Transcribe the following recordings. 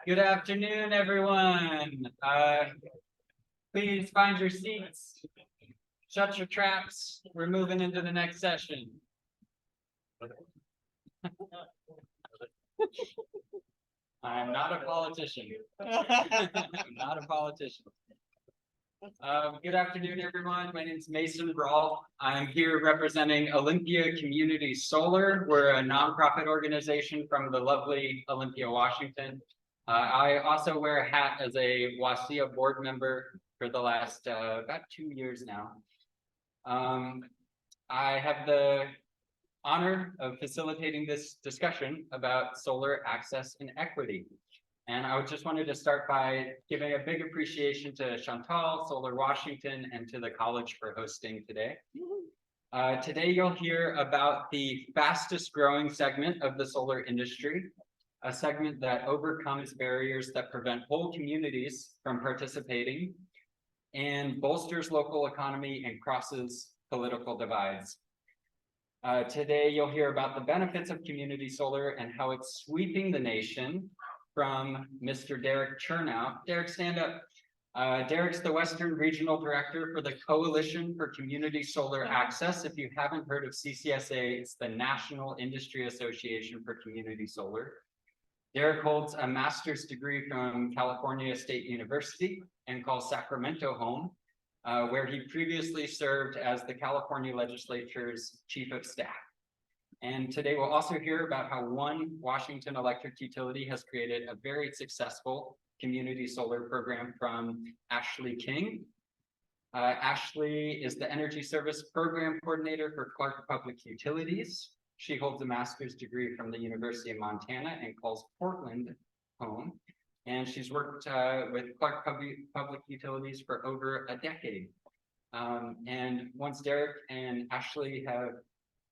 Good afternoon, everyone. Please find your seats. Shut your traps. We're moving into the next session. I'm not a politician. I'm not a politician. Good afternoon, everyone. My name is Mason Rolph. I'm here representing Olympia Community Solar. We're a nonprofit organization from the lovely Olympia, Washington. I also wear a hat as a WASIA board member for the last about 2 years now. I have the honor of facilitating this discussion about solar access and equity. And I just wanted to start by giving a big appreciation to Chantal, Solar Washington, and to the college for hosting today. Today, you'll hear about the fastest growing segment of the solar industry, a segment that overcomes barriers that prevent whole communities from participating and bolsters local economy and crosses political divides. Today, you'll hear about the benefits of community solar and how it's sweeping the nation from Mr. Derek Chernow. Derek, stand up. Derek's the Western Regional Director for the Coalition for Community Solar Access. If you haven't heard of CCSA, it's the National Industry Association for Community Solar. Derek holds a master's degree from California State University and calls Sacramento home, where he previously served as the California Legislature's Chief of Staff. And today we'll also hear about how one Washington electric utility has created a very successful community solar program from Ahsley King. Ahsley is the Energy Service Program Coordinator for Clark Public Utilities. She holds a master's degree from the University of Montana and calls Portland home. And she's worked with Clark Public Utilities for over a decade. And once Derek and Ahsley have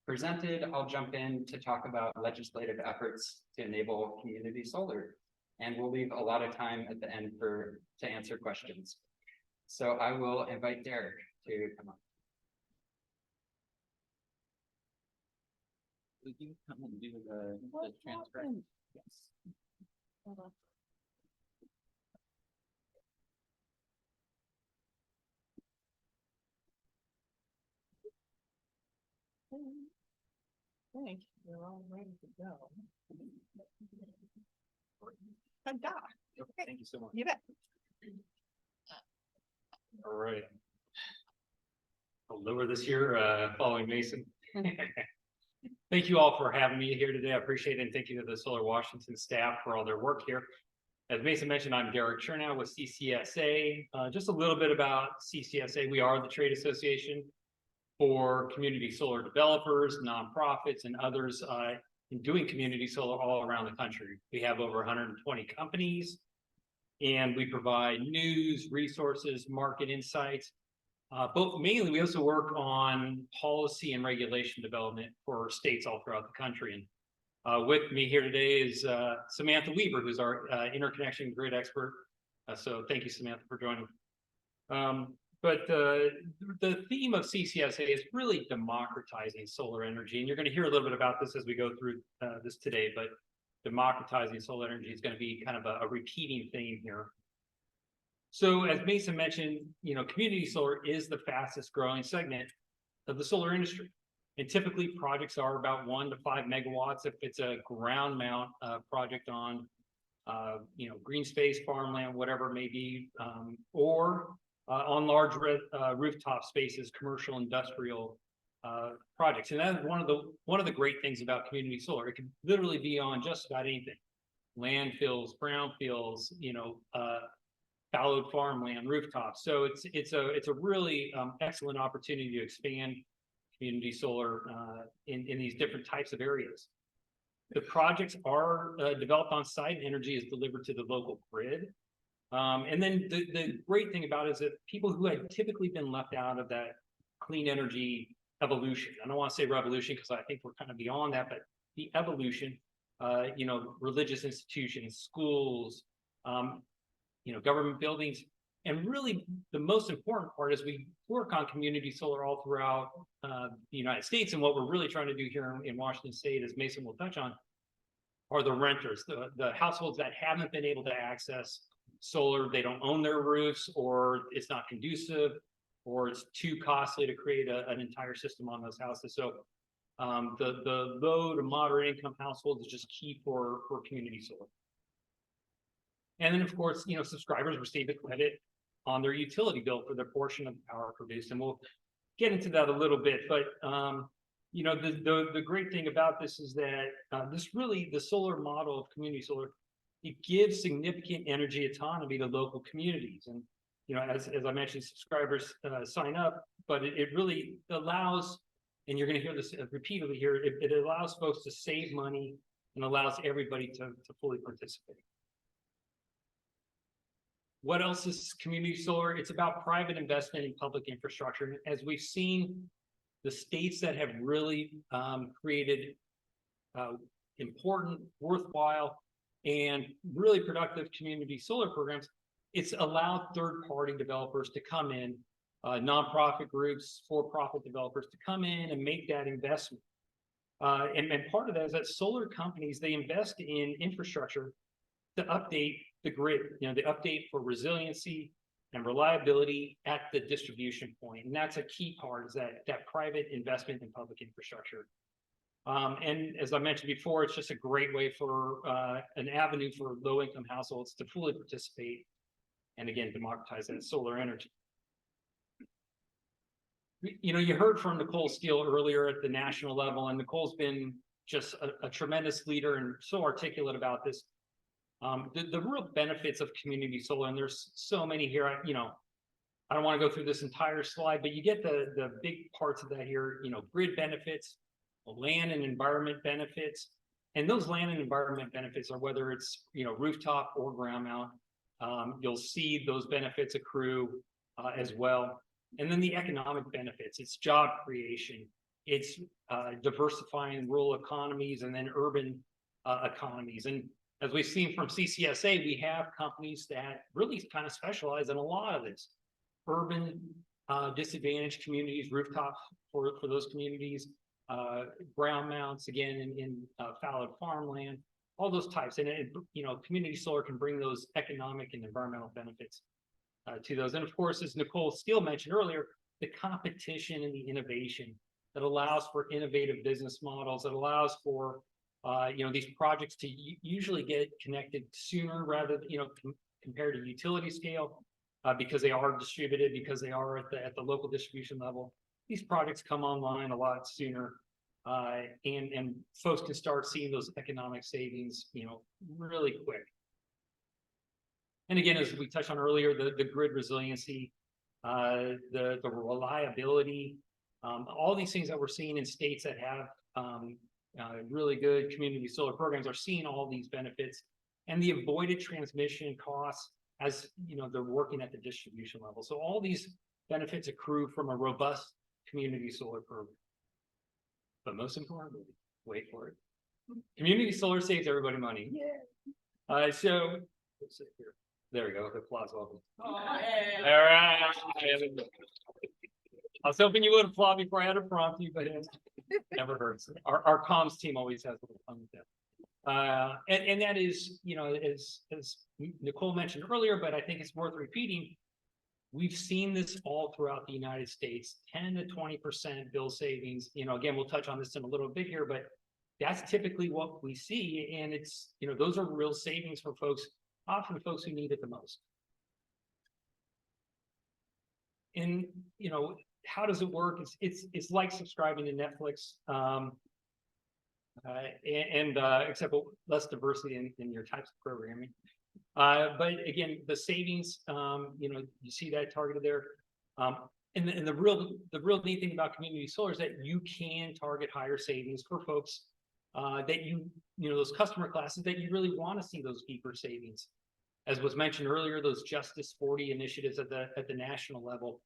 presented, I'll jump in to talk about legislative efforts to enable community solar. And we'll leave a lot of time at the end to answer questions. So I will invite Derek to come up. Would you come and do the transfer? Yes. I think we're all ready to go. Okay, thank you so much. You bet. All right. I'll lower this here following Mason. Thank you all for having me here today. I appreciate it. And thank you to the Solar Washington staff for all their work here. As Mason mentioned, I'm Derek Chernow with CCSA. Just a little bit about CCSA. We are the trade association for community solar developers, nonprofits, and others in doing community solar all around the country. We have over 120 companies, and we provide news, resources, market insights. But mainly, we also work on policy and regulation development for states all throughout the country. And with me here today is Samantha Weaver, who's our interconnection grid expert. So thank you, Samantha, for joining. But the theme of CCSA is really democratizing solar energy. And you're going to hear a little bit about this as we go through this today, but democratizing solar energy is going to be kind of a repeating theme here. So as Mason mentioned, community solar is the fastest growing segment of the solar industry. And typically projects are about 1 to 5 megawatts if it's a ground mount project on, green space, farmland, whatever it may be, or on large rooftop spaces, commercial, industrial projects. And that is one of the great things about community solar. It can literally be on just about anything: landfills, brownfields, fallowed farmland, rooftops. So it's a really excellent opportunity to expand community solar in these different types of areas. The projects are developed on site, and energy is delivered to the local grid. And then the great thing about it is that people who had typically been left out of that clean energy evolution, I don't want to say revolution because I think we're kind of beyond that, but the evolution, religious institutions, schools, government buildings, and really the most important part is we work on community solar all throughout the United States. And what we're really trying to do here in Washington State, as Mason will touch on, are the renters, the households that haven't been able to access solar. They don't own their roofs, or it's not conducive, or it's too costly to create an entire system on those houses. So the low to moderate income households is just key for community solar. And then, of course, subscribers receive a credit on their utility bill for their portion of the power produced. And we'll get into that a little bit. But, the great thing about this is that the solar model of community solar, it gives significant energy autonomy to local communities. And, as I mentioned, subscribers sign up, but it really allows, and you're going to hear this repeatedly here, it allows folks to save money and allows everybody to fully participate. What else is community solar? It's about private investment in public infrastructure. As we've seen, the states that have really created important, worthwhile, and really productive community solar programs, it's allowed third-party developers to come in, nonprofit groups, for-profit developers to come in and make that investment. And part of that is that solar companies, they invest in infrastructure to update the grid, the update for resiliency and reliability at the distribution point. And that's a key part, is that private investment in public infrastructure. And as I mentioned before, it's just a great way for an avenue for low-income households to fully participate and, again, democratize that solar energy. You heard from Nicole Steele earlier at the national level, and Nicole's been just a tremendous leader and so articulate about this. The real benefits of community solar, and there's so many here, I don't want to go through this entire slide, but you get the big parts of that here, grid benefits, land and environment benefits. And those land and environment benefits are whether it's, rooftop or ground mount. You'll see those benefits accrue as well. And then the economic benefits, it's job creation, it's diversifying rural economies and then urban economies. And as we've seen from CCSA, we have companies that really kind of specialize in a lot of this. Urban disadvantaged communities, rooftops for those communities, ground mounts, again, in fallow farmland, all those types. And, community solar can bring those economic and environmental benefits to those. And of course, as Nicole Steele mentioned earlier, the competition and the innovation that allows for innovative business models, that allows for these projects to usually get connected sooner rather than, compared to utility scale, because they are distributed, because they are at the local distribution level. These projects come online a lot sooner, and folks can start seeing those economic savings, really quick. And again, as we touched on earlier, the grid resiliency, the reliability, all these things that we're seeing in states that have really good community solar programs are seeing all these benefits, and the avoided transmission costs as they're working at the distribution level. So all these benefits accrue from a robust community solar program. But most importantly, wait for it, community solar saves everybody money. Yeah. So let's see here. There we go. The applause, welcome. Oh, hey. All right. I was hoping you would applaud before I had to prompt you, but it never hurts. Our comms team always has a little fun with that. And that is, as Nicole mentioned earlier, but I think it's worth repeating. We've seen this all throughout the United States, 10 to 20% bill savings. Again, we'll touch on this in a little bit here, but that's typically what we see. And it's, those are real savings for folks, often folks who need it the most. And, how does it work? It's like subscribing to Netflix, except less diversity in your types of programming. But again, the savings, you see that targeted there. And the real neat thing about community solar is that you can target higher savings for folks that those customer classes that you really want to see those deeper savings. As was mentioned earlier, those Justice 40 initiatives at the national level.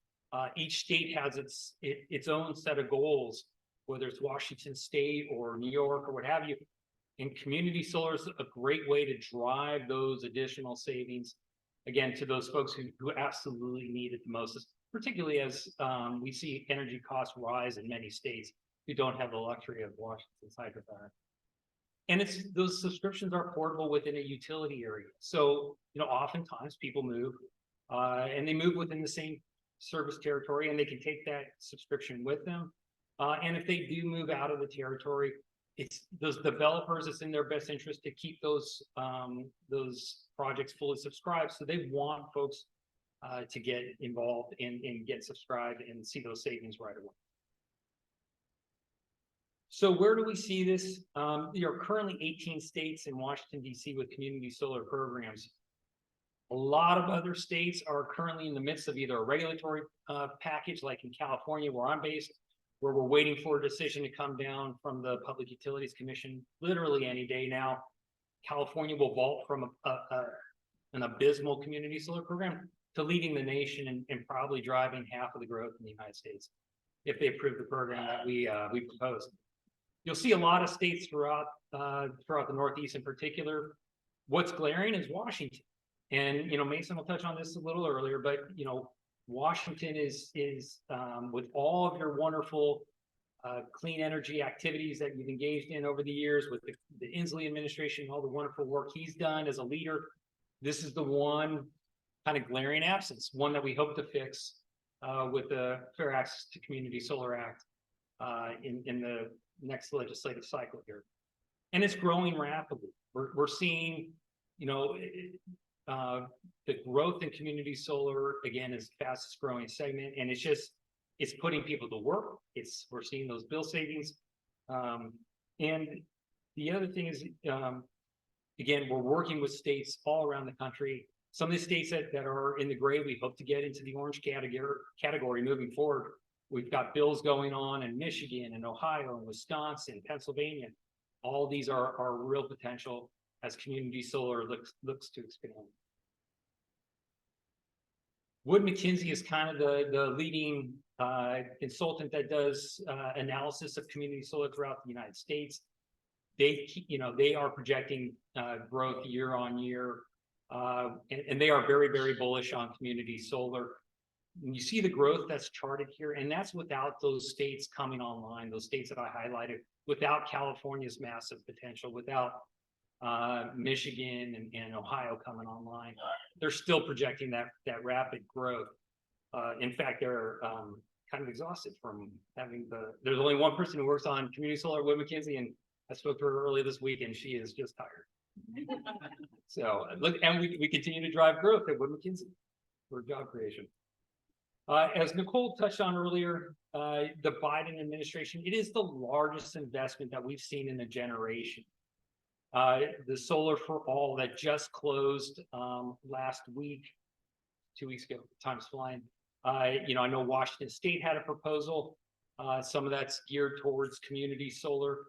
Each state has its own set of goals, whether it's Washington State or New York or what have you. And community solar is a great way to drive those additional savings, again, to those folks who absolutely need it the most, particularly as we see energy costs rise in many states who don't have the luxury of Washington's hydropower. And those subscriptions are portable within a utility area. So, oftentimes people move, and they move within the same service territory, and they can take that subscription with them. And if they do move out of the territory, it's those developers, it's in their best interest to keep those projects fully subscribed. So they want folks to get involved and get subscribed and see those savings right away. So where do we see this? There are currently 18 states in Washington, D.C. with community solar programs. A lot of other states are currently in the midst of either a regulatory package, like in California, where I'm based, where we're waiting for a decision to come down from the Public Utilities Commission literally any day now. California will vault from an abysmal community solar program to leading the nation and probably driving half of the growth in the United States if they approve the program that we proposed. You'll see a lot of states throughout the Northeast in particular. What's glaring is Washington. And, Mason will touch on this a little earlier, but, Washington is with all of your wonderful clean energy activities that you've engaged in over the years with the Ahsley administration, all the wonderful work he's done as a leader. This is the one kind of glaring absence, one that we hope to fix with the Fair Access to Community Solar Act in the next legislative cycle here. And it's growing rapidly. We're seeing, the growth in community solar, again, is the fastest growing segment, and it's putting people to work. We're seeing those bill savings. And the other thing is, again, we're working with states all around the country. Some of the states that are in the gray, we hope to get into the orange category moving forward. We've got bills going on in Michigan and Ohio and Wisconsin, Pennsylvania. All these are real potential as community solar looks to expand. Wood Mackenzie is kind of the leading consultant that does analysis of community solar throughout the United States. They are projecting growth year on year, and they are very, very bullish on community solar. And you see the growth that's charted here, and that's without those states coming online, those states that I highlighted, without California's massive potential, without Michigan and Ohio coming online. They're still projecting that rapid growth. In fact, they're kind of exhausted from having there's only one person who works on community solar at Wood Mackenzie, and I spoke to her earlier this week, and she is just tired. So look, and we continue to drive growth at Wood Mackenzie for job creation. As Nicole touched on earlier, the Biden administration, it is the largest investment that we've seen in a generation. The Solar for All that just closed last week, 2 weeks ago, time's flying. I know Washington State had a proposal. Some of that's geared towards community solar.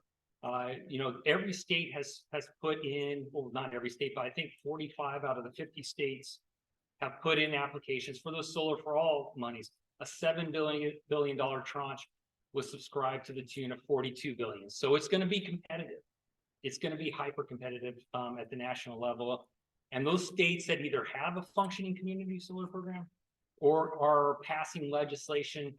Every state has put in, well, not every state, but I think 45 out of the 50 states have put in applications for those Solar for All monies. A $7 billion tranche was subscribed to the tune of $42 billion. So it's going to be competitive. It's going to be hyper competitive at the national level. And those states that either have a functioning community solar program or are passing legislation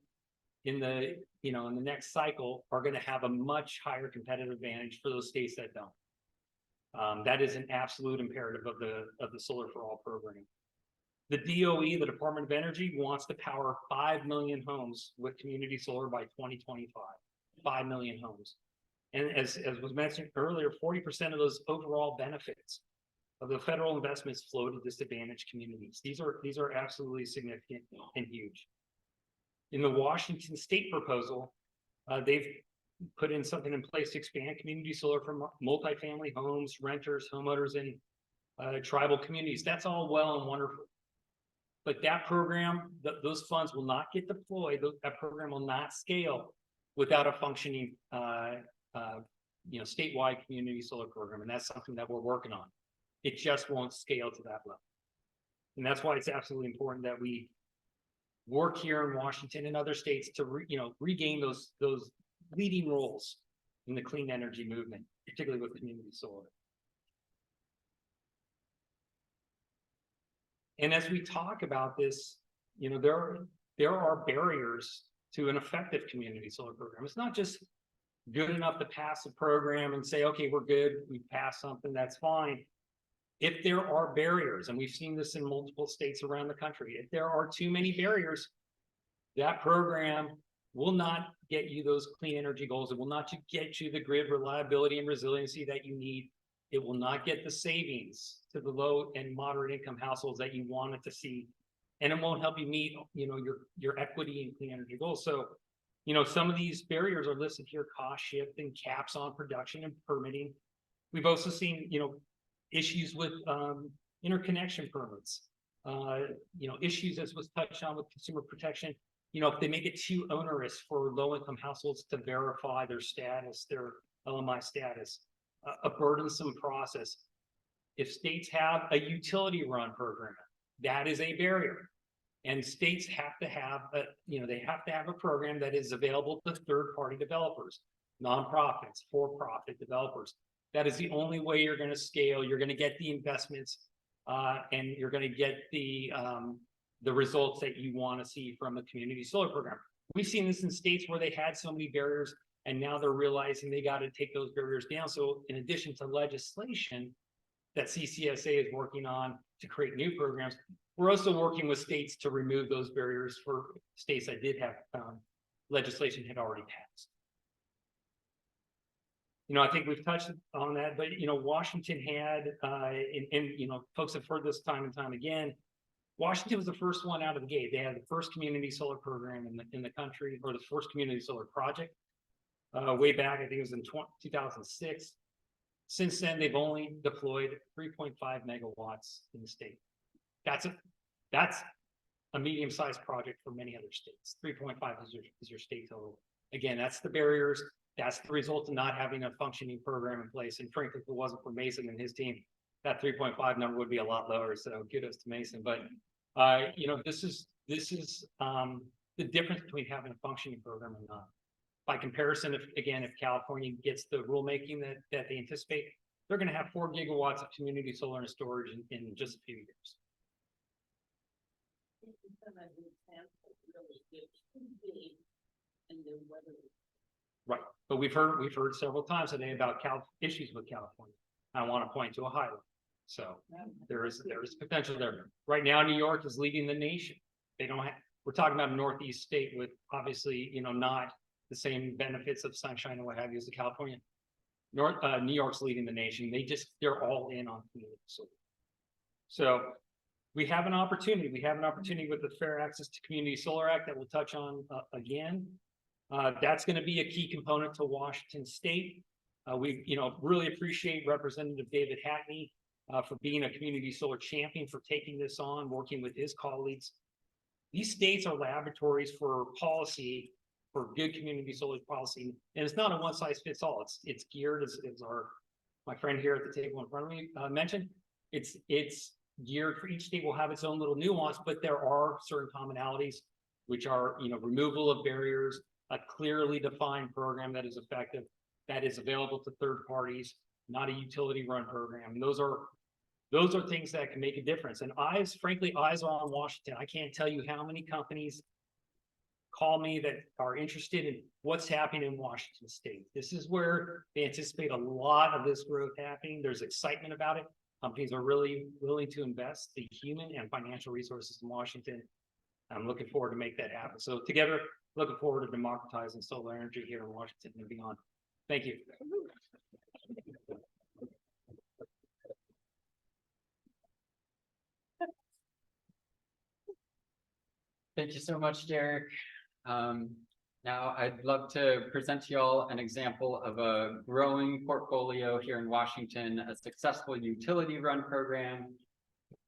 in the next cycle are going to have a much higher competitive advantage for those states that don't. That is an absolute imperative of the Solar for All program. The DOE, the Department of Energy, wants to power 5 million homes with community solar by 2025. 5 million homes. And as was mentioned earlier, 40% of those overall benefits of the federal investments flow to disadvantaged communities. These are absolutely significant and huge. In the Washington State proposal, they've put in something in place to expand community solar for multifamily homes, renters, homeowners, and tribal communities. That's all well and wonderful. But that program, those funds will not get deployed. That program will not scale without a functioning statewide community solar program. And that's something that we're working on. It just won't scale to that level. And that's why it's absolutely important that we work here in Washington and other states to regain those leading roles in the clean energy movement, particularly with community solar. And as we talk about this, there are barriers to an effective community solar program. It's not just good enough to pass the program and say, okay, we're good, we passed something, that's fine. If there are barriers, and we've seen this in multiple states around the country, if there are too many barriers, that program will not get you those clean energy goals. It will not get you the grid reliability and resiliency that you need. It will not get the savings to the low and moderate income households that you want it to see. And it won't help you meet, your equity and clean energy goals. So, some of these barriers are listed here: cost shift and caps on production and permitting. We've also seen, issues with interconnection permits, issues as was touched on with consumer protection. If they make it too onerous for low-income households to verify their status, their LMI status, a burdensome process. If states have a utility run program, that is a barrier. And states have to have a program that is available to third-party developers, nonprofits, for-profit developers. That is the only way you're going to scale. You're going to get the investments, and you're going to get the results that you want to see from a community solar program. We've seen this in states where they had so many barriers, and now they're realizing they got to take those barriers down. So in addition to legislation that CCSA is working on to create new programs, we're also working with states to remove those barriers for states that did have legislation had already passed. I think we've touched on that, but Washington had, and folks have heard this time and time again. Washington was the first one out of the gate. They had the first community solar program in the country, or the first community solar project, way back. I think it was in 2006. Since then, they've only deployed 3.5 megawatts in the state. That's a medium-sized project for many other states. 3.5 is your state total. Again, that's the barriers. That's the result of not having a functioning program in place. And frankly, if it wasn't for Mason and his team, that 3.5 number would be a lot lower. So kudos to Mason. But this is the difference between having a functioning program and not. By comparison, if California gets the rulemaking that they anticipate, they're going to have 4 gigawatts of community solar and storage in just a few years. Right, but we've heard several times today about issues with California. I want to point to a highlight. So there is potential there. Right now, New York is leading the nation. We're talking about a Northeast state with obviously, not the same benefits of sunshine and what have you as the California. New York's leading the nation. They're all in on community solar. So we have an opportunity. We have an opportunity with the Fair Access to Community Solar Act that we'll touch on again. That's going to be a key component to Washington State. We, really appreciate Representative David Hackney for being a community solar champion, for taking this on, working with his colleagues. These states are laboratories for policy, for good community solar policy, and it's not a one-size-fits-all. It's geared, as my friend here at the table in front of me mentioned. It's geared for each state. Will have its own little nuance, but there are certain commonalities, which are removal of barriers, a clearly defined program that is effective, that is available to third parties, not a utility run program. And those are things that can make a difference. And eyes are on Washington. I can't tell you how many companies call me that are interested in what's happening in Washington State. This is where they anticipate a lot of this growth happening. There's excitement about it. Companies are really willing to invest the human and financial resources in Washington. I'm looking forward to make that happen. So together, looking forward to democratizing solar energy here in Washington and beyond. Thank you. Thank you so much, Derek. Now I'd love to present to you all an example of a growing portfolio here in Washington, a successful utility run program.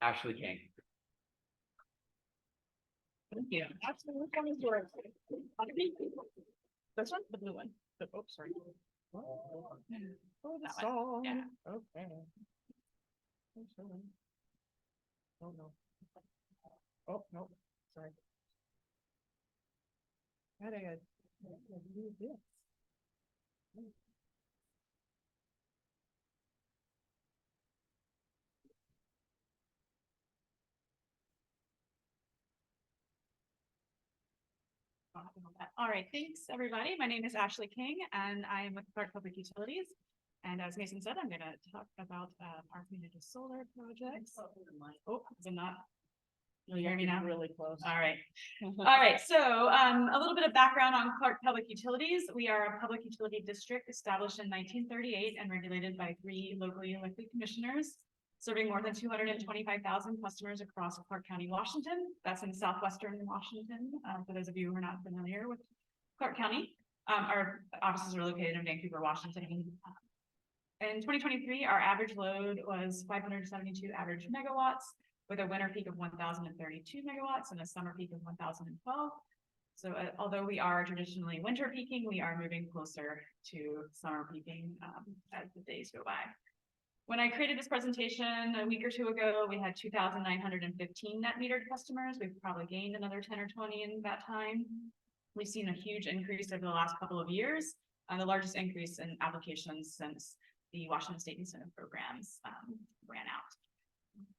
Ahsley King. Thank you. Absolutely. Which one is yours? This one? The blue one. Oh, sorry. Oh, the song. Yeah. Okay. Oh, no. Oh, no. Sorry. How do I do this? All right, thanks, everybody. My name is Ahsley King, and I am with Clark Public Utilities. And as Mason said, I'm going to talk about our community solar projects. Oh, is it not? You hear me now? Really close. All right. All right. So a little bit of background on Clark Public Utilities. We are a public utility district established in 1938 and regulated by 3 locally elected commissioners, serving more than 225,000 customers across Clark County, Washington. That's in southwestern Washington. For those of you who are not familiar with Clark County, our offices are located in Vancouver, Washington. In 2023, our average load was 572 average megawatts, with a winter peak of 1,032 megawatts and a summer peak of 1,012. So although we are traditionally winter peaking, we are moving closer to summer peaking as the days go by. When I created this presentation a week or 2 ago, we had 2,915 net metered customers. We've probably gained another 10 or 20 in that time. We've seen a huge increase over the last couple of years, the largest increase in applications since the Washington State Incentive Programs ran out.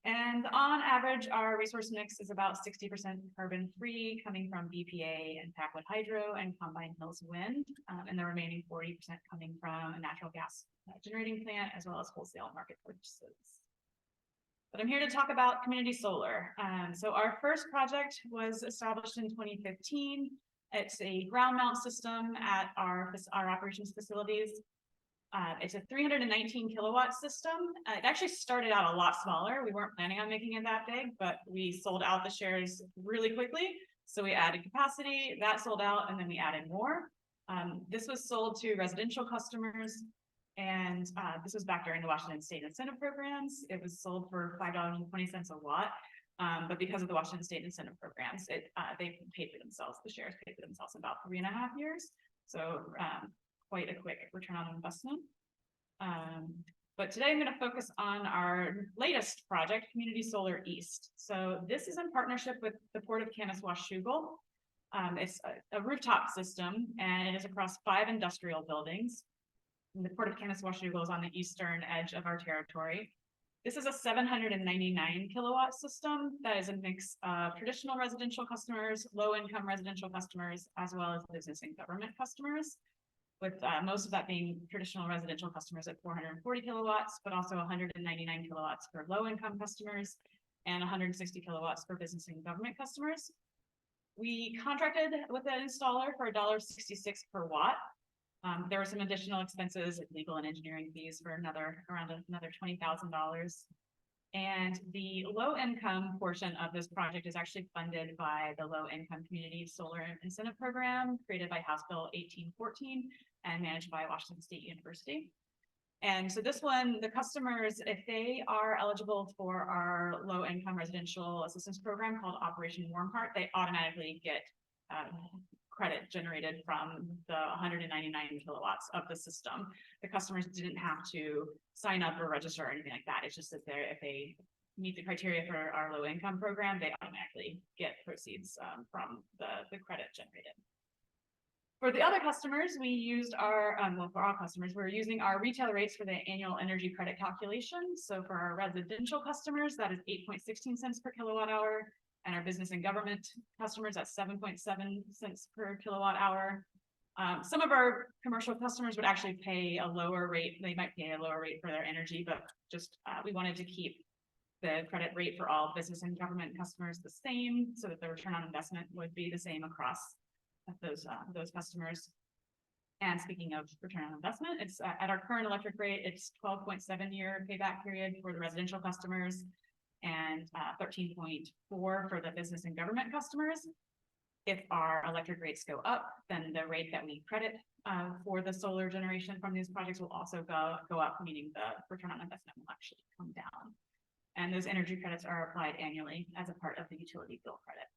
And on average, our resource mix is about 60% carbon-free, coming from BPA and Packwood Hydro and Combine Hills Wind, and the remaining 40% coming from a natural gas generating plant, as well as wholesale market purchases. But I'm here to talk about community solar. So our first project was established in 2015. It's a ground mount system at our operations facilities. It's a 319 kilowatt system. It actually started out a lot smaller. We weren't planning on making it that big, but we sold out the shares really quickly. So we added capacity, that sold out, and then we added more. This was sold to residential customers, and this was back during the Washington State Incentive Programs. It was sold for $5.20 a watt. But because of the Washington State Incentive Programs, they paid for themselves. The shares paid for themselves in about 3.5 years. So quite a quick return on investment. But today I'm going to focus on our latest project, Community Solar East. So this is in partnership with the Port of Kaneswash-Schuylkill. It's a rooftop system, and it is across 5 industrial buildings. And the Port of Kaneswash-Schuylkill is on the eastern edge of our territory. This is a 799 kilowatt system that is a mix of traditional residential customers, low-income residential customers, as well as business and government customers, with most of that being traditional residential customers at 440 kilowatts, but also 199 kilowatts for low-income customers and 160 kilowatts for business and government customers. We contracted with the installer for $1.66 per watt. There were some additional expenses, like legal and engineering fees, for around another $20,000. And the low-income portion of this project is actually funded by the Low-Income Community Solar Incentive Program, created by House Bill 1814 and managed by Washington State University. And so this one, the customers, if they are eligible for our low-income residential assistance program called Operation Warm Heart, they automatically get credit generated from the 199 kilowatts of the system. The customers didn't have to sign up or register or anything like that. It's just that if they meet the criteria for our low income program, they automatically get proceeds from the credit generated. For the other customers, we used our, for all customers, we're using our retail rates for the annual energy credit calculation. So for our residential customers, that is 8.16 cents per kilowatt hour. And our business and government customers at 7.7 cents per kilowatt hour. Some of our commercial customers would actually pay a lower rate. They might pay a lower rate for their energy, but just we wanted to keep the credit rate for all business and government customers the same, so that the return on investment would be the same across those customers. And speaking of return on investment, it's at our current electric rate, it's 12.7-year payback period for the residential customers, and 13.4 for the business and government customers. If our electric rates go up, then the rate that we credit for the solar generation from these projects will also go up, meaning the return on investment will actually come down. And those energy credits are applied annually as a part of the utility bill credit.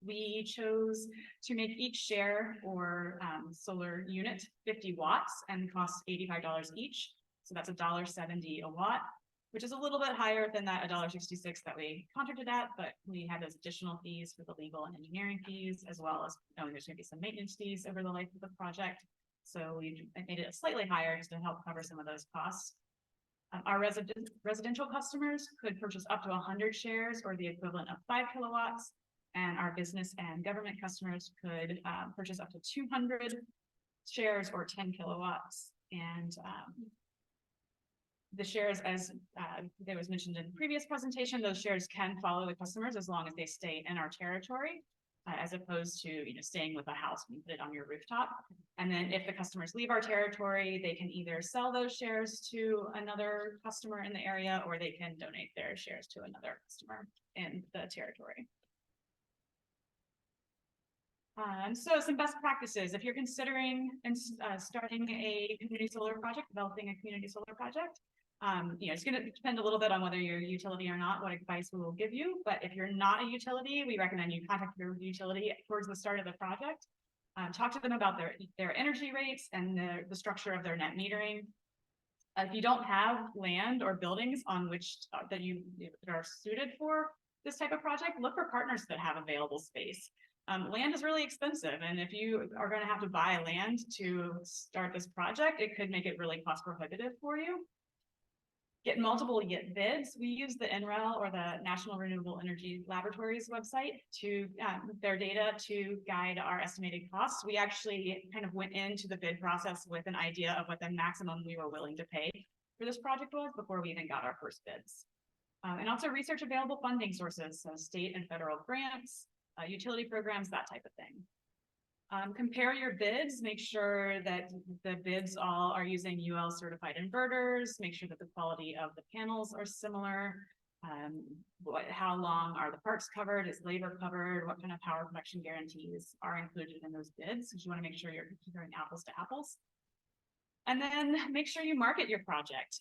We chose to make each share or solar unit 50 watts and costs $85 each. So that's $1.70 a watt, which is a little bit higher than that $1.66 that we contracted at, but we had those additional fees for the legal and engineering fees, as well as knowing there's going to be some maintenance fees over the life of the project. So we made it slightly higher just to help cover some of those costs. Our residential customers could purchase up to 100 shares or the equivalent of 5 kilowatts. And our business and government customers could purchase up to 200 shares or 10 kilowatts. And the shares, as there was mentioned in the previous presentation, those shares can follow the customers as long as they stay in our territory, as opposed to staying with a house and put it on your rooftop. And then if the customers leave our territory, they can either sell those shares to another customer in the area, or they can donate their shares to another customer in the territory. So some best practices, if you're considering starting a community solar project, developing a community solar project, it's going to depend a little bit on whether you're a utility or not, what advice we will give you. But if you're not a utility, we recommend you contact your utility towards the start of the project. Talk to them about their energy rates and the structure of their net metering. If you don't have land or buildings on which that are suited for this type of project, look for partners that have available space. Land is really expensive, and if you are going to have to buy land to start this project, it could make it really cost prohibitive for you. Get multiple bids. We use the NREL, or the National Renewable Energy Laboratories website, to their data to guide our estimated costs. We actually kind of went into the bid process with an idea of what the maximum we were willing to pay for this project was before we even got our first bids. And also research available funding sources, so state and federal grants, utility programs, that type of thing. Compare your bids, make sure that the bids all are using UL certified inverters, make sure that the quality of the panels are similar. How long are the parks covered? Is labor covered? What kind of power production guarantees are included in those bids? Because you want to make sure you're comparing apples to apples. And then make sure you market your project.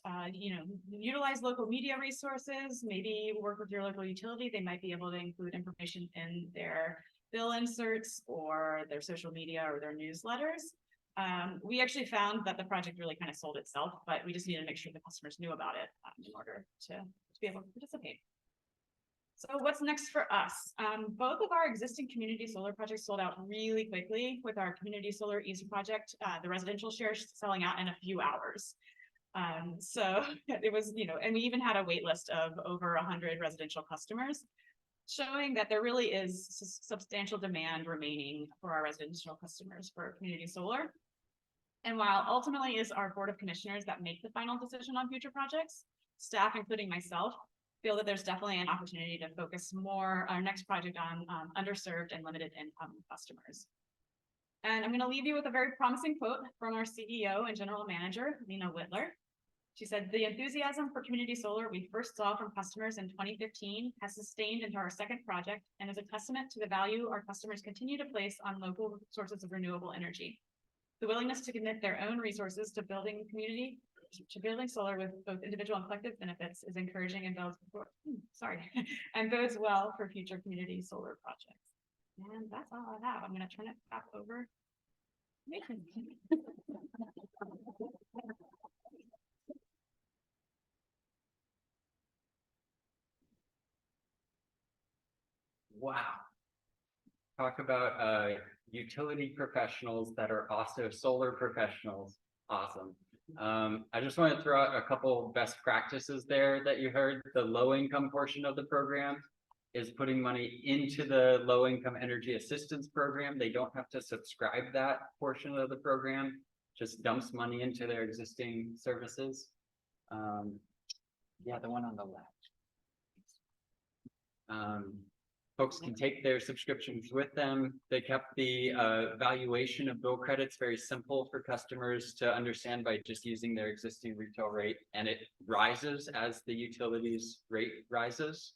Utilize local media resources, maybe work with your local utility. They might be able to include information in their bill inserts or their social media or their newsletters. We actually found that the project really kind of sold itself, but we just needed to make sure the customers knew about it in order to be able to participate. So what's next for us? Both of our existing community solar projects sold out really quickly. With our community solar easy project, the residential shares selling out in a few hours. So it was, and we even had a wait list of over 100 residential customers, showing that there really is substantial demand remaining for our residential customers for community solar. And while ultimately is our Board of Commissioners that make the final decision on future projects, staff, including myself, feel that there's definitely an opportunity to focus more our next project on underserved and limited income customers. And I'm going to leave you with a very promising quote from our CEO and General Manager, Lena Whitler. She said, "The enthusiasm for community solar we first saw from customers in 2015 has sustained into our second project and is a testament to the value our customers continue to place on local sources of renewable energy. The willingness to commit their own resources to building solar with both individual and collective benefits is encouraging and bodes well for future community solar projects." And that's all I have. I'm going to turn it back over. Nathan. Wow. Talk about utility professionals that are also solar professionals. Awesome. I just want to throw out a couple best practices there that you heard. The low income portion of the program is putting money into the low income energy assistance program. They don't have to subscribe that portion of the program, just dumps money into their existing services. Yeah, the one on the left. Folks can take their subscriptions with them. They kept the valuation of bill credits very simple for customers to understand by just using their existing retail rate, and it rises as the utilities rate rises.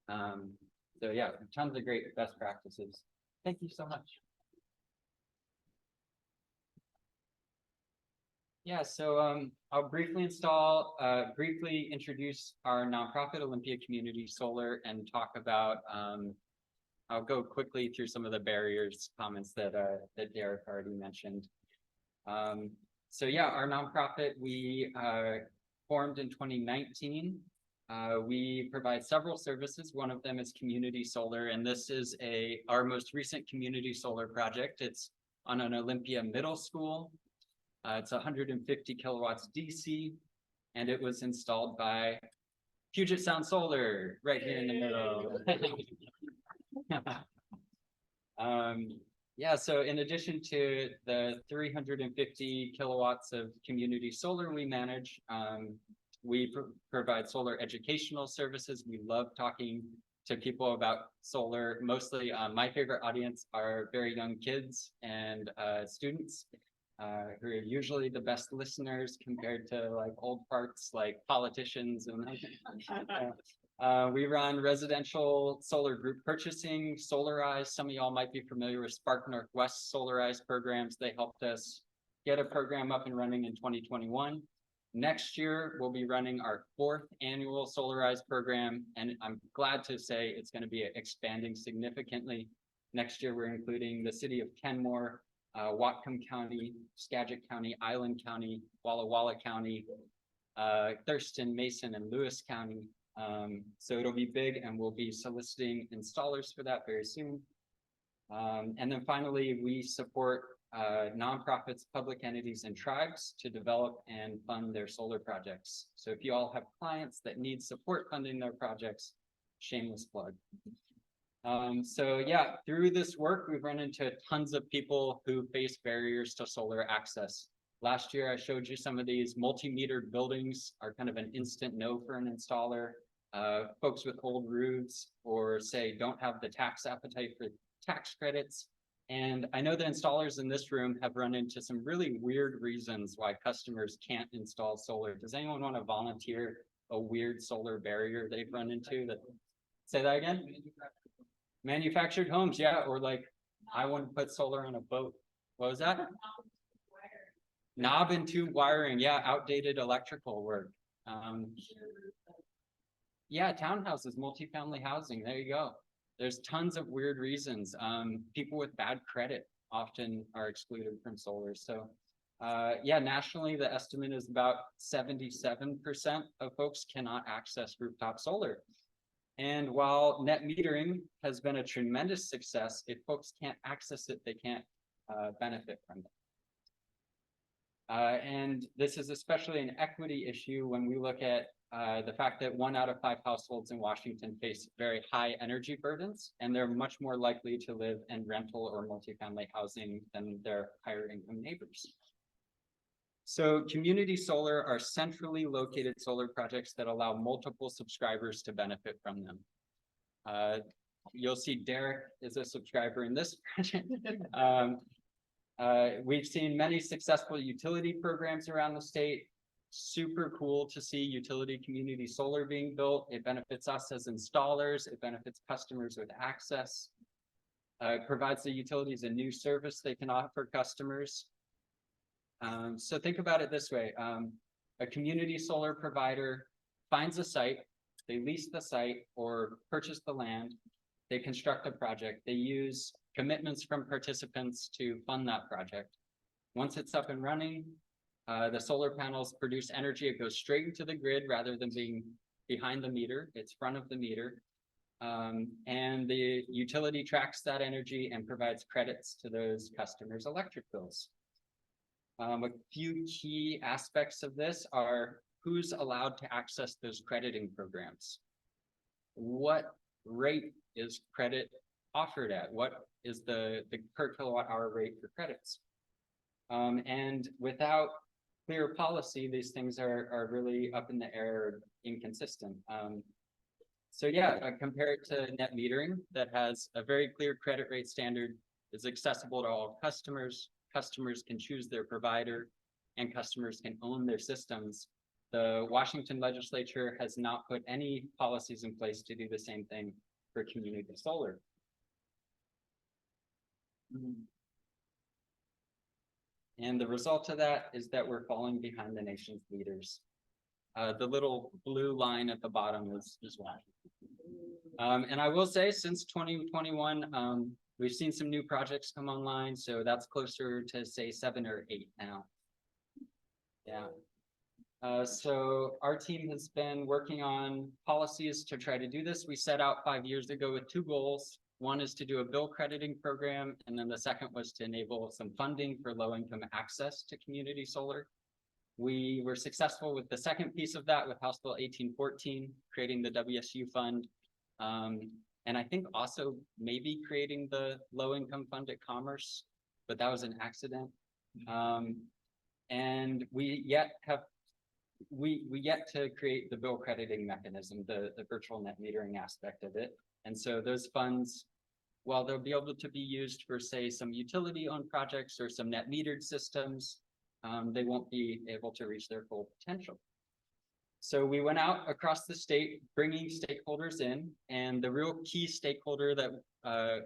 So yeah, tons of great best practices. Thank you so much. Yeah, so I'll briefly introduce our nonprofit Olympia Community Solar and talk about I'll go quickly through some of the barriers comments that Derek already mentioned. So yeah, our nonprofit, we formed in 2019. We provide several services. One of them is community solar, and this is our most recent community solar project. It's on an Olympia middle school. It's 150 kilowatts DC, and it was installed by Puget Sound Solar right here in the middle. Yeah, so in addition to the 350 kilowatts of community solar we manage, we provide solar educational services. We love talking to people about solar. Mostly, my favorite audience are very young kids and students, who are usually the best listeners compared to like old parts like politicians and we run residential solar group purchasing, Solarize. Some of y'all might be familiar with Spark Northwest Solarize programs. They helped us get a program up and running in 2021. Next year, we'll be running our 4th annual Solarize program, and I'm glad to say it's going to be expanding significantly. Next year, we're including the city of Kenmore, Whatcom County, Skagit County, Island County, Walla Walla County, Thurston, Mason, and Lewis County. So it'll be big, and we'll be soliciting installers for that very soon. And then finally, we support nonprofits, public entities, and tribes to develop and fund their solar projects. So if you all have clients that need support funding their projects, shameless plug. So yeah, through this work, we've run into tons of people who face barriers to solar access. Last year, I showed you some of these multi-metered buildings are kind of an instant no for an installer. Folks with old roofs or say don't have the tax appetite for tax credits. And I know the installers in this room have run into some really weird reasons why customers can't install solar. Does anyone want to volunteer a weird solar barrier they've run into? That, say that again? Manufactured homes, yeah, or like I want to put solar on a boat. What was that? Knob and tube wiring, yeah, outdated electrical work. Yeah, townhouses, multifamily housing, there you go. There's tons of weird reasons. People with bad credit often are excluded from solar. So yeah, nationally, the estimate is about 77% of folks cannot access rooftop solar. And while net metering has been a tremendous success, if folks can't access it, they can't benefit from it. And this is especially an equity issue when we look at the fact that 1 out of 5 households in Washington face very high energy burdens, and they're much more likely to live in rental or multifamily housing than their higher income neighbors. So community solar are centrally located solar projects that allow multiple subscribers to benefit from them. You'll see Derek is a subscriber in this project. We've seen many successful utility programs around the state. Super cool to see utility community solar being built. It benefits us as installers. It benefits customers with access. It provides the utilities a new service they can offer customers. So think about it this way. A community solar provider finds a site, they lease the site or purchase the land, they construct a project, they use commitments from participants to fund that project. Once it's up and running, the solar panels produce energy. It goes straight into the grid rather than being behind the meter. It's front of the meter. And the utility tracks that energy and provides credits to those customers' electric bills. A few key aspects of this are who's allowed to access those crediting programs. What rate is credit offered at? What is the per kilowatt hour rate for credits? And without clear policy, these things are really up in the air, inconsistent. So yeah, compare it to net metering that has a very clear credit rate standard, is accessible to all customers. Customers can choose their provider and customers can own their systems. The Washington legislature has not put any policies in place to do the same thing for community solar. And the result of that is that we're falling behind the nation's leaders. The little blue line at the bottom is Washington. And I will say since 2021, we've seen some new projects come online, so that's closer to say 7 or 8 now. Yeah. So our team has been working on policies to try to do this. We set out 5 years ago with 2 goals. One is to do a bill crediting program, and then the second was to enable some funding for low-income access to community solar. We were successful with the second piece of that with House Bill 1814, creating the WSU fund. and I think also maybe creating the low-income fund at Commerce, but that was an accident. And we yet to create the bill crediting mechanism, the virtual net metering aspect of it. And so those funds, while they'll be able to be used for, say, some utility-owned projects or some net metered systems, they won't be able to reach their full potential. So we went out across the state, bringing stakeholders in, and the real key stakeholder that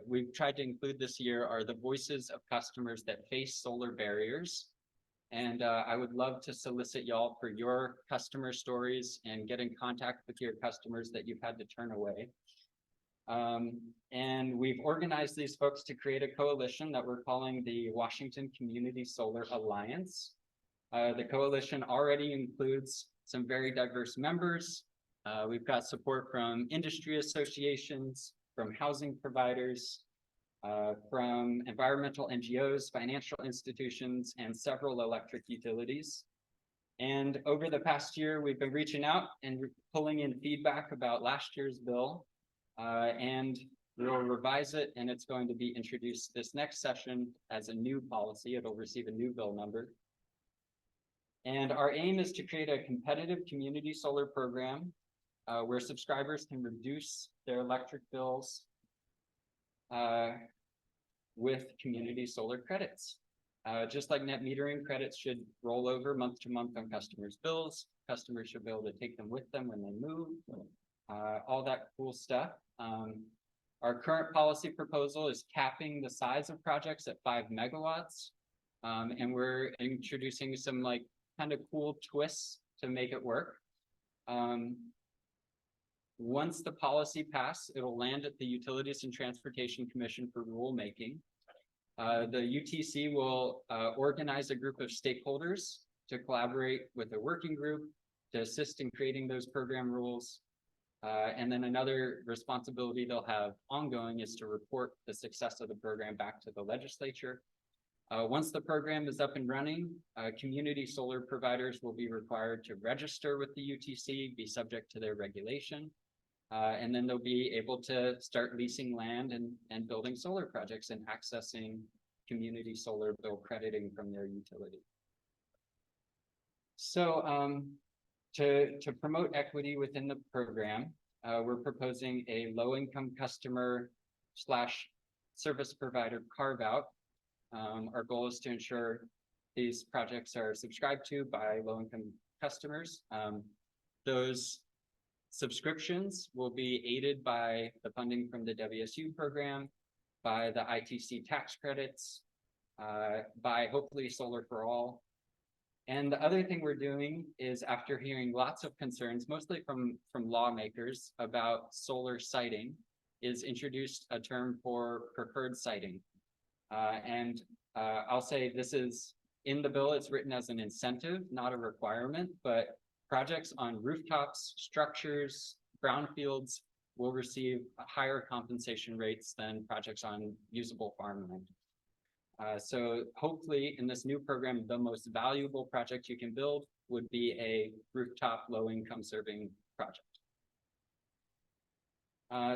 we've tried to include this year are the voices of customers that face solar barriers. And I would love to solicit y'all for your customer stories and get in contact with your customers that you've had to turn away. And we've organized these folks to create a coalition that we're calling the Washington Community Solar Alliance. The coalition already includes some very diverse members. We've got support from industry associations, from housing providers, from environmental NGOs, financial institutions, and several electric utilities. And over the past year, we've been reaching out and pulling in feedback about last year's bill, and we'll revise it, and it's going to be introduced this next session as a new policy. It'll receive a new bill number. And our aim is to create a competitive community solar program where subscribers can reduce their electric bills with community solar credits. Just like net metering, credits should roll over month to month on customers' bills. Customers should be able to take them with them when they move, all that cool stuff. Our current policy proposal is capping the size of projects at 5 megawatts. And we're introducing some like kind of cool twists to make it work. Once the policy passes, it'll land at the Utilities and Transportation Commission for rulemaking. The UTC will organize a group of stakeholders to collaborate with a working group to assist in creating those program rules. And then another responsibility they'll have ongoing is to report the success of the program back to the legislature. Once the program is up and running, community solar providers will be required to register with the UTC, be subject to their regulation, and then they'll be able to start leasing land and building solar projects and accessing community solar bill crediting from their utility. So to promote equity within the program, we're proposing a low-income customer / service provider carve-out. Our goal is to ensure these projects are subscribed to by low-income customers. Those subscriptions will be aided by the funding from the WSU program, by the ITC tax credits, by hopefully Solar for All. And the other thing we're doing is, after hearing lots of concerns, mostly from lawmakers about solar siting, is introduced a term for preferred siting. And I'll say this is in the bill, it's written as an incentive, not a requirement, but projects on rooftops, structures, brownfields will receive higher compensation rates than projects on usable farmland. So hopefully in this new program, the most valuable project you can build would be a rooftop low-income serving project.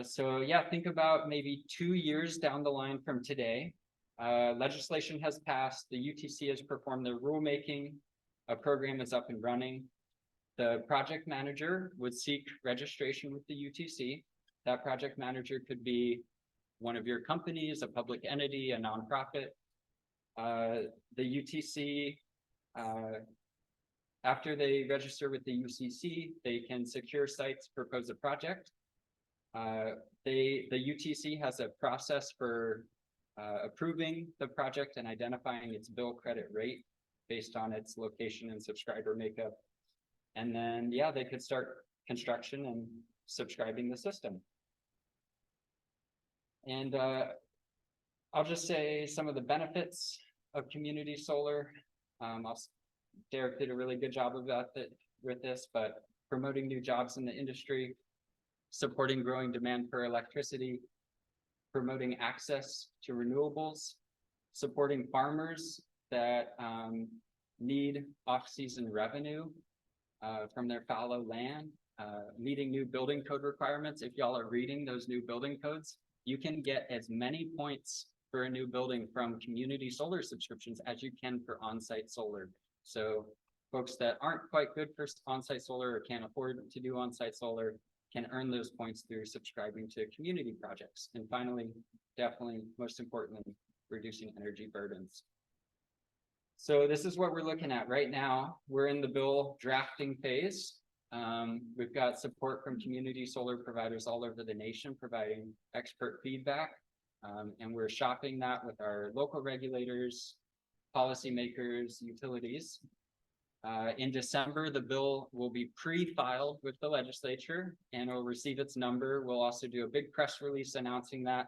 So yeah, think about maybe 2 years down the line from today. Legislation has passed, the UTC has performed their rulemaking, a program is up and running. The project manager would seek registration with the UTC. That project manager could be one of your companies, a public entity, a nonprofit. The UTC, after they register with the UCC, they can secure sites, propose a project. The UTC has a process for approving the project and identifying its bill credit rate based on its location and subscriber makeup. And then, yeah, they could start construction and subscribing the system. And I'll just say some of the benefits of community solar. Derek did a really good job with this, but promoting new jobs in the industry, supporting growing demand for electricity, promoting access to renewables, supporting farmers that need off-season revenue from their fallow land, meeting new building code requirements. If y'all are reading those new building codes, you can get as many points for a new building from community solar subscriptions as you can for on-site solar. So folks that aren't quite good for on-site solar or can't afford to do on-site solar can earn those points through subscribing to community projects. And finally, definitely most importantly, reducing energy burdens. So this is what we're looking at right now. We're in the bill drafting phase. We've got support from community solar providers all over the nation providing expert feedback. And we're shopping that with our local regulators, policymakers, utilities. In December, the bill will be pre-filed with the legislature and will receive its number. We'll also do a big press release announcing that.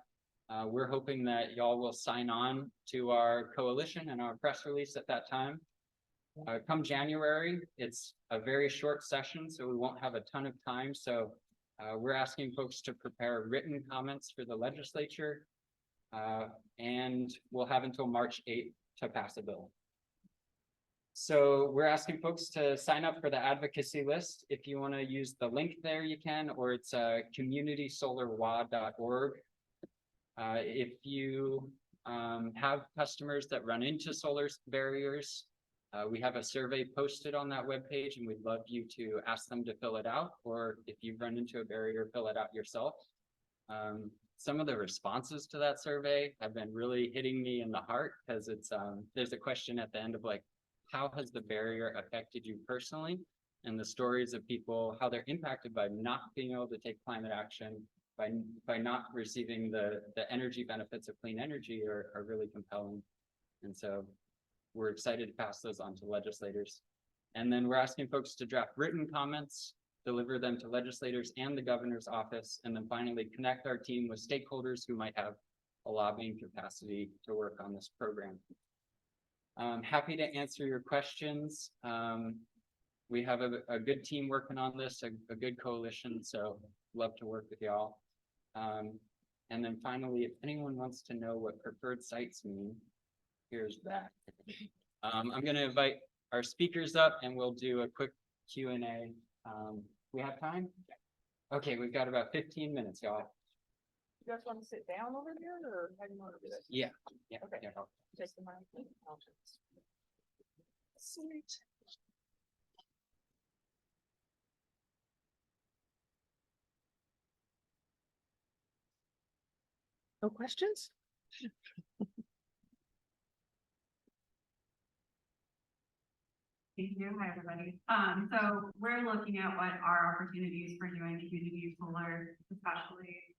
We're hoping that y'all will sign on to our coalition and our press release at that time. Come January, it's a very short session, so we won't have a ton of time. So we're asking folks to prepare written comments for the legislature. And we'll have until March 8th to pass a bill. So we're asking folks to sign up for the advocacy list. If you want to use the link there, you can, or it's communitysolarwa.org. If you have customers that run into solar barriers, we have a survey posted on that webpage, and we'd love you to ask them to fill it out, or if you've run into a barrier, fill it out yourself. Some of the responses to that survey have been really hitting me in the heart, because it's there's a question at the end of like, how has the barrier affected you personally? And the stories of people, how they're impacted by not being able to take climate action, by not receiving the energy benefits of clean energy are really compelling. And so we're excited to pass those on to legislators. And then we're asking folks to draft written comments, deliver them to legislators and the governor's office, and then finally connect our team with stakeholders who might have a lobbying capacity to work on this program. I'm happy to answer your questions. We have a good team working on this, a good coalition, so love to work with y'all. And then finally, if anyone wants to know what preferred sites mean, here's that. I'm going to invite our speakers up and we'll do a quick Q&A. We have time? Okay, we've got about 15 minutes, y'all. You guys want to sit down over here, or how do you want to do this? Yeah. Okay. Yeah. Take the mic. Sweet. No questions? Thank you. Hi, everybody. So we're looking at what are opportunities for doing community solar, especially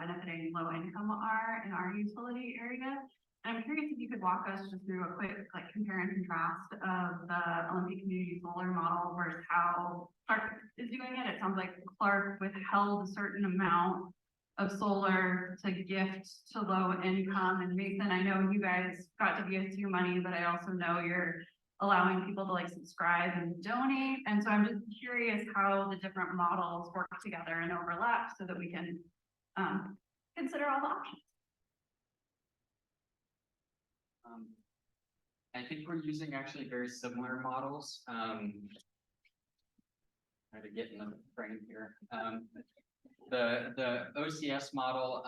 benefiting low income are in our utility area. And I'm curious if you could walk us just through a quick like compare and contrast of the Olympia community solar model versus how Clark is doing it. It sounds like Clark withheld a certain amount of solar to gift to low income. And Mason, I know you guys got to gift your money, but I also know you're allowing people to like subscribe and donate. And so I'm just curious how the different models work together and overlap so that we can consider all the options. I think we're using actually very similar models. Try to get in the frame here. The OCS model,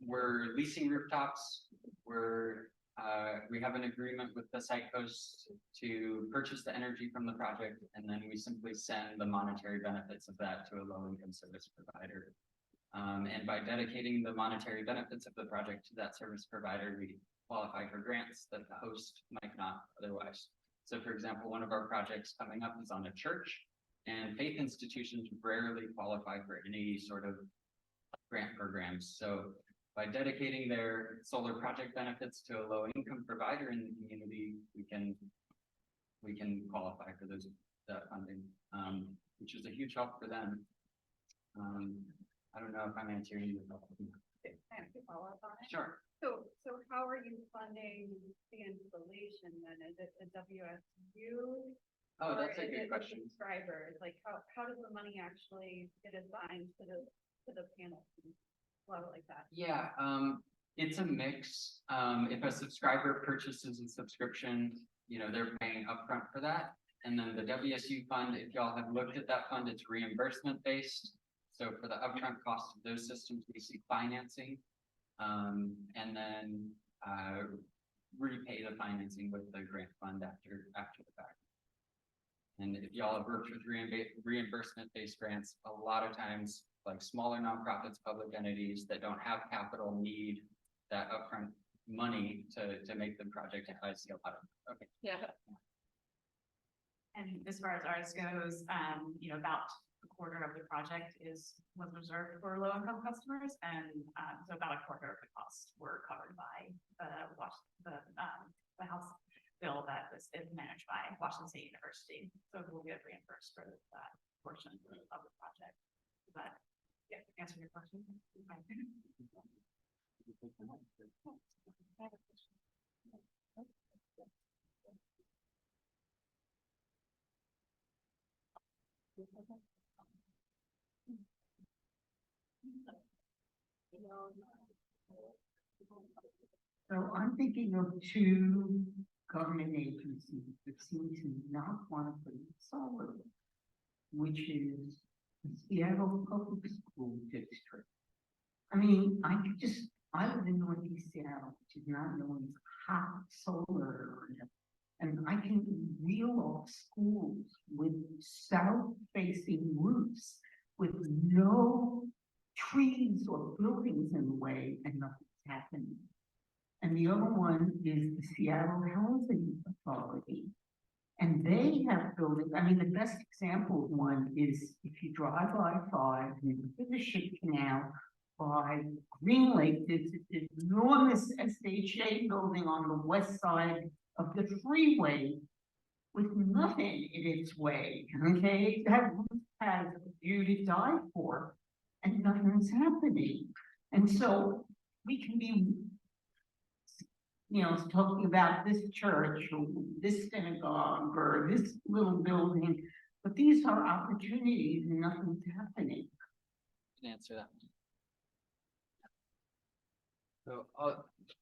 we're leasing rooftops. We have an agreement with the site host to purchase the energy from the project, and then we simply send the monetary benefits of that to a low-income service provider. And by dedicating the monetary benefits of the project to that service provider, we qualify for grants that the host might not otherwise. So for example, one of our projects coming up is on a church, and faith institutions rarely qualify for any sort of grant programs. So by dedicating their solar project benefits to a low income provider in the community, we can qualify for that funding, which is a huge help for them. I don't know if I'm answering you. Can I follow up on it? Sure. So how are you funding the installation then? Is it a WSU? Oh, that's a Or is good it question. Subscribers, like how does the money actually get assigned to the panel flow like that? Yeah, it's a mix. If a subscriber purchases a subscription, they're paying upfront for that. And then the WSU fund, if y'all have looked at that fund, it's reimbursement based. So for the upfront cost of those systems, we see financing. And then repay the financing with the grant fund after the fact. And if y'all have worked with reimbursement-based grants, a lot of times, like smaller nonprofits, public entities that don't have capital need that upfront money to make the project. I see a lot of, okay. Yeah. And as far as ours goes, about a quarter of the project was reserved for low income customers, and so about a quarter of the costs were covered by the House bill that is managed by Washington State University. So we'll get reimbursed for that portion of the project. Does that answer your question? So I'm thinking of two government agencies that seem to not want to put in solar, which is the Seattle Public School District. I mean, I live in Northeast Seattle, which is not known as a hot solar area. And I can reel off schools with south-facing roofs with no trees or buildings in the way, and nothing's happening. And the other one is the Seattle Housing Authority. And they have buildings. I mean, the best example of one is if you drive I-5 and you look at the ship canal by Green Lake, there's an enormous SHA building on the west side of the freeway with nothing in its way. Okay, that roof has a view to die for, and nothing's happening. And so we can be, talking about this church or this synagogue or this little building, but these are opportunities and nothing's happening. Can answer that. So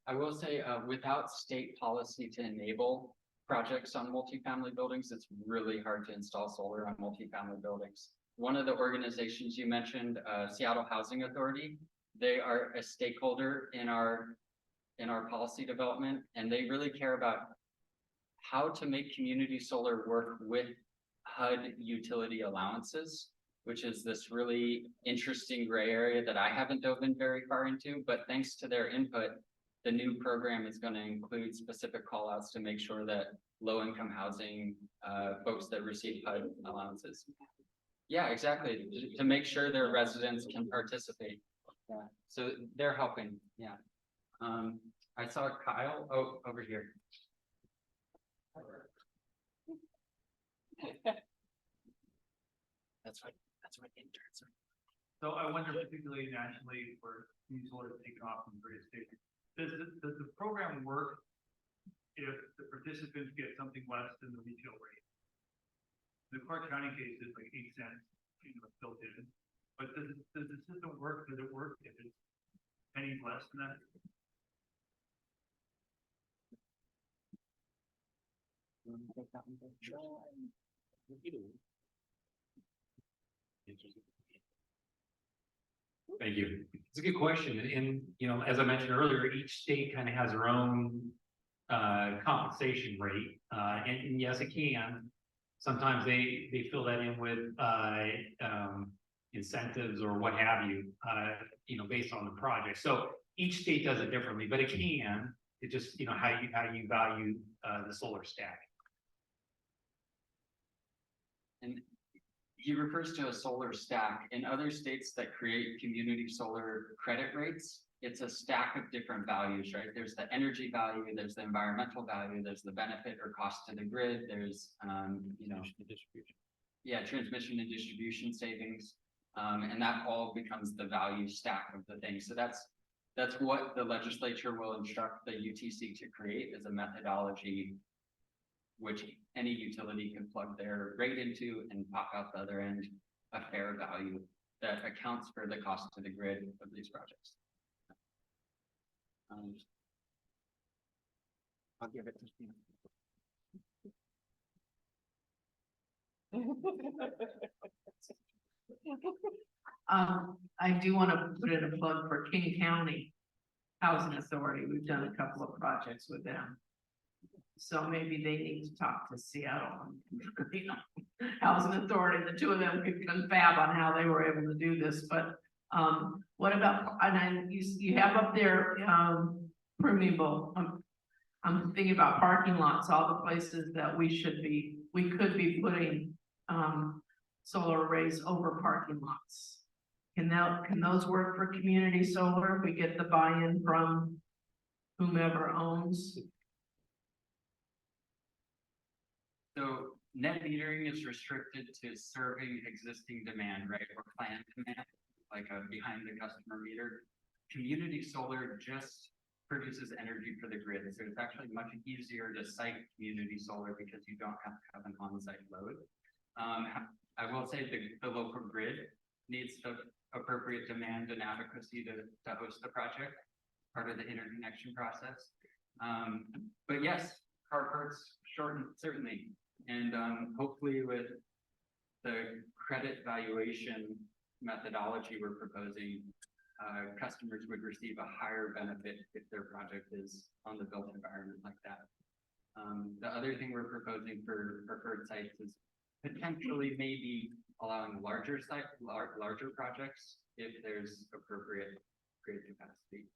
I will say, without state policy to enable projects on multifamily buildings, it's really hard to install solar on multifamily buildings. One of the organizations you mentioned, Seattle Housing Authority, they are a stakeholder in our policy development, and they really care about how to make community solar work with HUD utility allowances, which is this really interesting gray area that I haven't dove in very far into, but thanks to their input, the new program is going to include specific call outs to make sure that low-income housing folks that receive HUD allowances. Yeah, exactly, to make sure their residents can participate. Yeah, so they're helping, yeah. I saw Kyle, over here. That's what interns are. So I wonder, particularly nationally, where community solar is taken off in various states, does the program work if the participants get something less than the retail rate? The Clark County case is like 8 cents, built in. But does the system work? Does it work if it's pennies less than that? Thank you. It's a good question. And, as I mentioned earlier, each state kind of has their own compensation rate. And yes, it can. Sometimes they fill that in with incentives or what have you, based on the project. So each state does it differently, but it can. It just, how you value the solar stack. And he refers to a solar stack. In other states that create community solar credit rates, it's a stack of different values, right? There's the energy value, there's the environmental value, there's the benefit or cost to the grid, there's, distribution. Yeah, transmission and distribution savings. And that all becomes the value stack of the thing. So that's what the legislature will instruct the UTC to create, is a methodology which any utility can plug their rate into and pop out the other end a fair value that accounts for the cost to the grid of these projects. I'll give it to you. I do want to put in a plug for King County Housing Authority. We've done a couple of projects with them. So maybe they need to talk to Seattle, you know, Housing Authority. The two of them could confab on how they were able to do this, but what about, and then you have up there, permeable. I'm thinking about parking lots, all the places that we could be putting, solar arrays over parking lots. Can those work for community solar if we get the buy-in from whomever owns? So net metering is restricted to serving existing demand, right, or planned demand, like a behind the customer meter. Community solar just produces energy for the grid, so it's actually much easier to site community solar because you don't have to have an on-site load. I will say the local grid needs the appropriate demand and adequacy to host the project, part of the interconnection process. But yes, carports shorten certainly. And hopefully with the credit valuation methodology we're proposing, customers would receive a higher benefit if their project is on the built environment like that. The other thing we're proposing for preferred sites is potentially maybe allowing larger projects if there's appropriate grid capacity.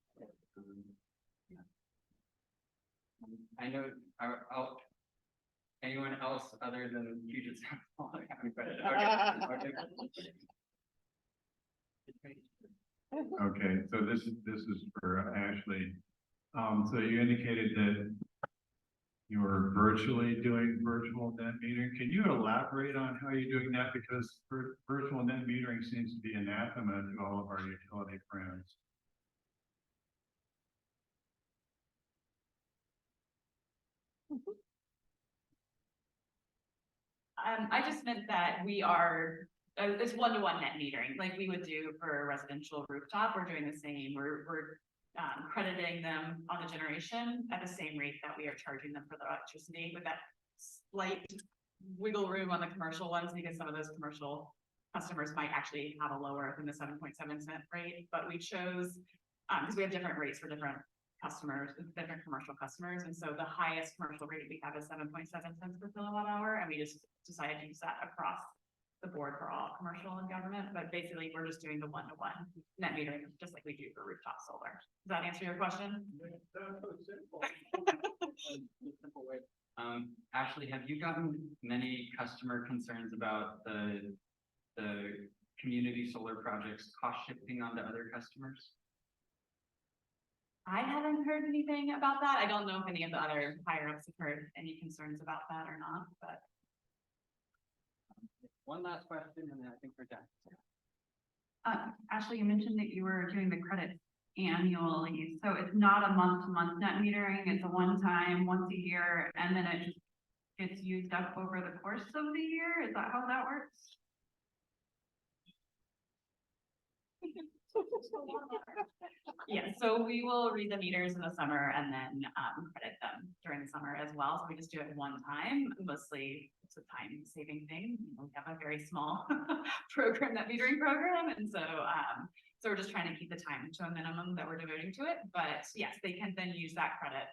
Yeah. I know anyone else other than Puget Sound? Okay, so this is for Ashley. So you indicated that you were virtually doing virtual net metering. Can you elaborate on how you're doing that? Because virtual net metering seems to be anathema to all of our utility friends. I just meant that we are, it's one-to-one net metering, like we would do for a residential rooftop. We're doing the same. We're crediting them on the generation at the same rate that we are charging them for the electricity, with that slight wiggle room on the commercial ones, because some of those commercial customers might actually have a lower than the 7.7 cent rate. But we chose, because we have different rates for different customers, different commercial customers, and so the highest commercial rate we have is 7.7 cents per kilowatt hour, and we just decided to use that across the board for all commercial and government. But basically, we're just doing the one-to-one net metering, just like we do for rooftop solar. Does that answer your question? Ashley, have you gotten many customer concerns about the community solar projects cost shifting onto other customers? I haven't heard anything about that. I don't know if any of the other higher ups have heard any concerns about that or not, but. One last question and then I think we're done. Ashley, you mentioned that you were doing the credits annually, so it's not a month-to-month net metering, it's a one-time, once a year, and then it just gets used up over the course of the year? Is that how that works? Yeah, so we will read the meters in the summer and then credit them during the summer as well. So we just do it one time. Mostly it's a time saving thing. You know, we have a very small program, that metering program, and so we're just trying to keep the time to a minimum that we're devoting to it. But yes, they can then use that credit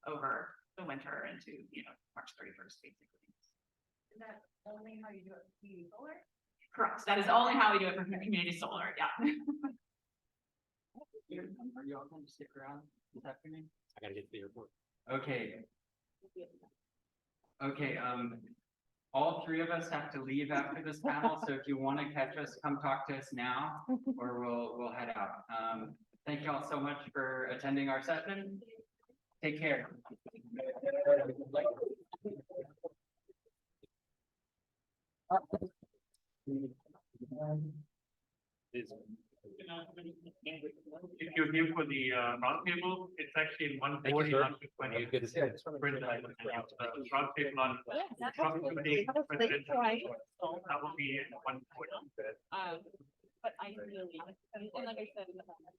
over the winter into, you know, March 31st basically. Is that only how you do it with solar? Correct. That is only how we do it for community solar. Yeah. Are you all going to stick around this afternoon? I gotta get to the airport. Okay. Okay, all three of us have to leave after this panel, so if you want to catch us, come talk to us now, or we'll head out. Thank you all so much for attending our session. Take care. If you're here for the round table, it's actually in 140, sir. not 220. Good to see you. Round table on proximity residential. That will be in 140. But I really, and like I said in the past,